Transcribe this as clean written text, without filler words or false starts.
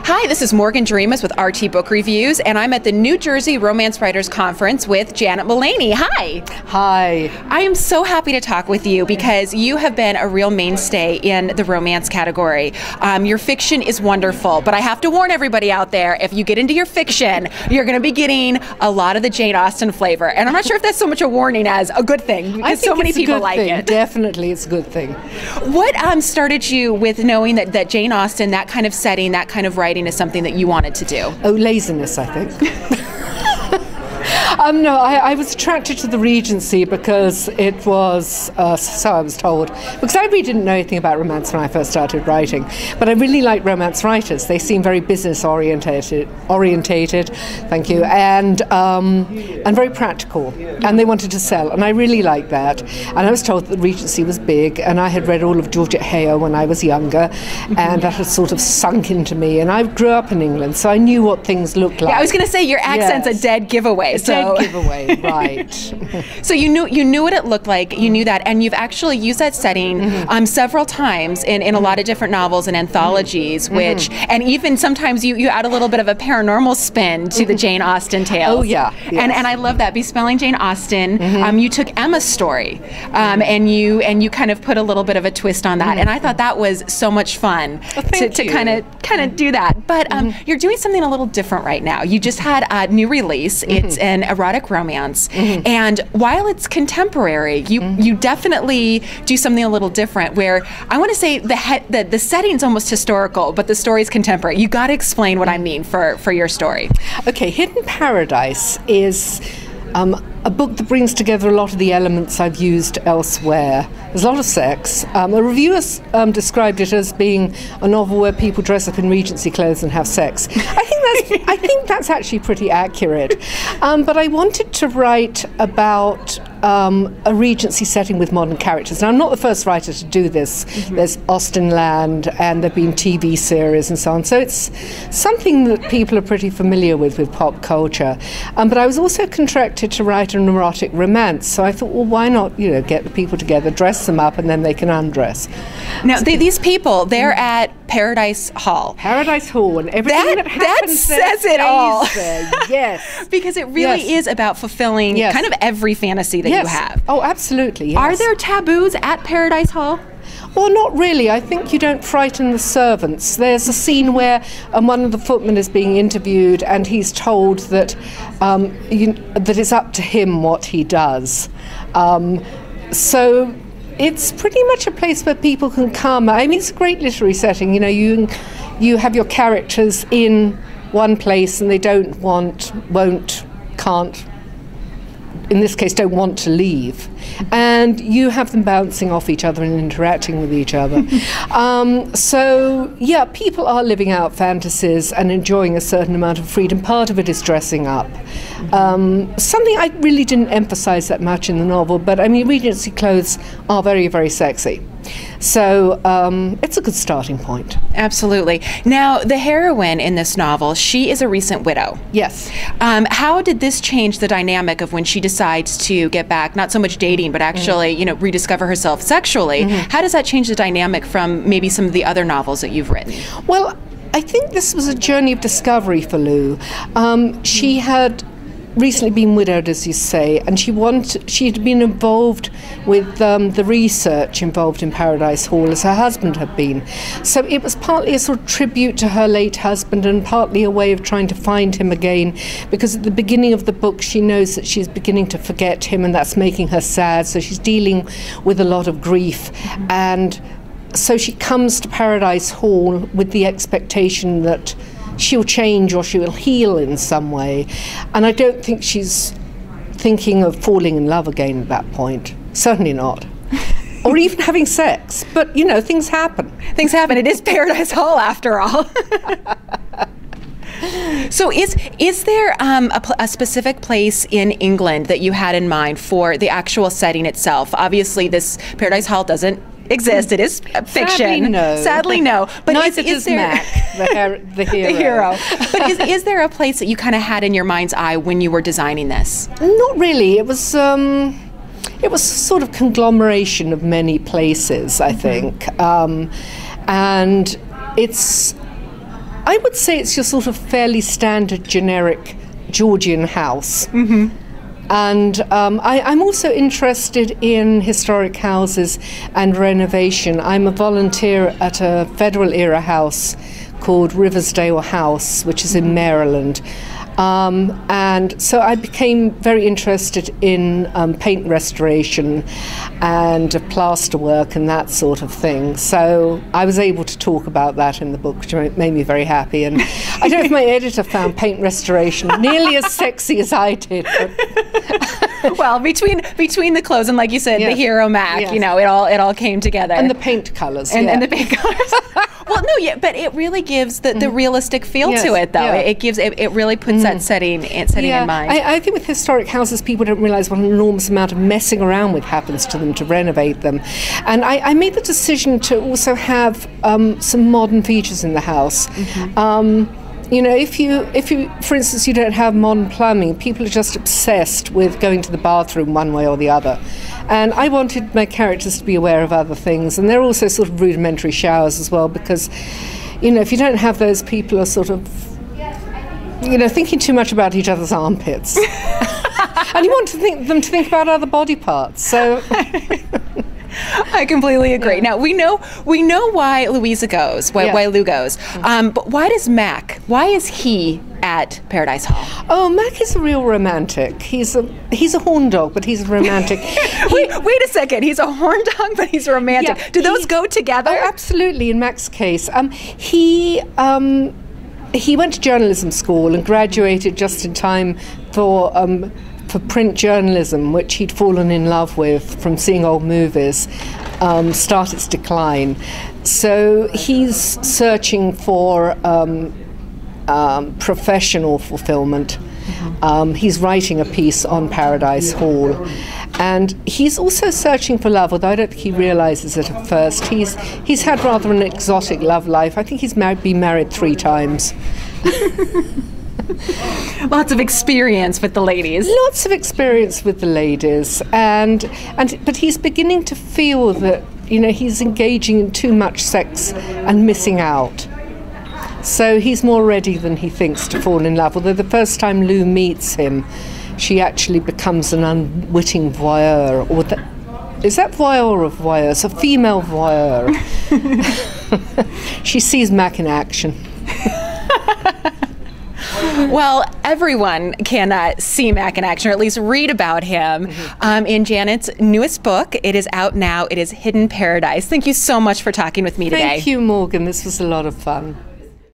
Hi, this is Morgan Dreamus with RT Book Reviews, and I'm at the New Jersey Romance Writers Conference with Janet Mullany. Hi. Hi. I am so happy to talk with you because you have been a real mainstay in the romance category. Your fiction is wonderful, but I have to warn everybody out there, if you get into your fiction, you're going to be getting a lot of the Jane Austen flavor. And I'm not sure if that's so much a warning as a good thing, because so many people like it. Definitely, it's a good thing. What started you with knowing that Jane Austen, that kind of setting, that kind of writing is something that you wanted to do? Oh, laziness, I think. No, I was attracted to the Regency because it was, so I was told, because I really didn't know anything about romance when I first started writing, but I really like romance writers. They seem very business orientated, thank you, and very practical, and they wanted to sell, and I really liked that. And I was told that the Regency was big, and I had read all of Georgette Heyer when I was younger, and that had sort of sunk into me, and I grew up in England, so I knew what things looked like. Yeah, I was going to say your accent's a dead giveaway. Dead giveaway, right. So you knew what it looked like, you knew that, and you've actually used that setting several times in a lot of different novels and anthologies, which, and even sometimes you add a little bit of a paranormal spin to the Jane Austen tales. Oh yeah. Yes. And I love that. Bespelling Jane Austen, you took Emma's story, and you kind of put a little bit of a twist on that, and I thought that was so much fun to kind of do that. But you're doing something a little different right now. You just had a new release. It's an erotic romance, and while it's contemporary, you definitely do something a little different. Where I want to say the setting's almost historical, but the story's contemporary. You got to explain what I mean for your story. Okay, Hidden Paradise is a book that brings together a lot of the elements I've used elsewhere. There's a lot of sex. A reviewer described it as being a novel where people dress up in Regency clothes and have sex. I think that's actually pretty accurate. But I wanted to write about a Regency setting with modern characters. Now, I'm not the first writer to do this. There's Austenland, and there have been TV series and so on. So it's something that people are pretty familiar with pop culture. But I was also contracted to write an erotic romance. So I thought, well, why not, get the people together, dress them up, and then they can undress. Now, these people, they're at Paradise Hall. Paradise Hall, and everything that happens that says it all. There. Yes. Because it really is about fulfilling kind of every fantasy that you have. Oh, absolutely, yes. Are there taboos at Paradise Hall? Well, not really. I think you don't frighten the servants. There's a scene where one of the footmen is being interviewed, and he's told that that it's up to him what he does. So it's pretty much a place where people can come. I mean, it's a great literary setting. You have your characters in one place, and they don't want, won't, can't, in this case, don't want to leave. And you have them bouncing off each other and interacting with each other. So, yeah, people are living out fantasies and enjoying a certain amount of freedom. Part of it is dressing up. Something I really didn't emphasize that much in the novel, but I mean, Regency clothes are very, very sexy. So it's a good starting point. Absolutely. Now, the heroine in this novel, she is a recent widow. Yes. How did this change the dynamic of when she decides to get back, not so much dating, but actually, rediscover herself sexually? How does that change the dynamic from maybe some of the other novels that you've written? Well, I think this was a journey of discovery for Lou. She had recently been widowed, as you say, and she'd been involved with the research involved in Paradise Hall as her husband had been. So it was partly a sort of tribute to her late husband and partly a way of trying to find him again, because at the beginning of the book she knows that she's beginning to forget him, and that's making her sad, so she's dealing with a lot of grief. And so she comes to Paradise Hall with the expectation that she'll change or she will heal in some way. And I don't think she's thinking of falling in love again at that point. Certainly not. Or even having sex. But, things happen. Things happen. It is Paradise Hall, after all. So is there a specific place in England that you had in mind for the actual setting itself? Obviously, this Paradise Hall doesn't exist. It is fiction. Sadly, no. But neither does Mac, the hero. The hero. But is there a place that you kind of had in your mind's eye when you were designing this? Not really. It was sort of conglomeration of many places, I think. And it's I would say it's your sort of fairly standard, generic Georgian house. And I'm also interested in historic houses and renovation. I'm a volunteer at a Federal era house called Riversdale House, which is in Maryland. And so I became very interested in paint restoration and plaster work and that sort of thing. So I was able to talk about that in the book, which made me very happy. And I don't know if my editor found paint restoration nearly as sexy as I did. But well, between the clothes and, like you said, the hero Mac, you know, it all came together. And the paint colors. And the paint colors. Well, no, yeah, but it really gives the realistic feel to it, though. It really puts that setting in mind. I think with historic houses, people don't realize what an enormous amount of messing around with happens to them to renovate them. And I made the decision to also have some modern features in the house. You know, if you, for instance, you don't have modern plumbing, people are just obsessed with going to the bathroom one way or the other. And I wanted my characters to be aware of other things. And they're also sort of rudimentary showers as well, because, you know, if you don't have those, people are sort of, you know, thinking too much about each other's armpits. And you want them to think about other body parts. So I completely agree. Now we know why Louisa goes, why Lou goes, but why is he at Paradise Hall? Oh, Mac is a real romantic. He's a horndog, but he's a romantic. Wait a second. He's a horndog, but he's romantic. Yeah, Do those go together? Oh, absolutely. In Mac's case, he went to journalism school and graduated just in time for print journalism, which he'd fallen in love with from seeing old movies, start its decline. So he's searching for professional fulfillment. He's writing a piece on Paradise Hall. And he's also searching for love, although I don't think he realizes it at first. He's had rather an exotic love life. I think he's been married 3 times. Lots of experience with the ladies. Lots of experience with the ladies, but he's beginning to feel that, you know, he's engaging in too much sex and missing out. So he's more ready than he thinks to fall in love. Although the first time Lou meets him, she actually becomes an unwitting voyeur. Is that voyeur or voyeur? It's a female voyeur. She sees Mac in action. Well, everyone can see Mac in action, or at least read about him in Janet's newest book. It is out now. It is Hidden Paradise. Thank you so much for talking with me today. Thank you, Morgan. This was a lot of fun.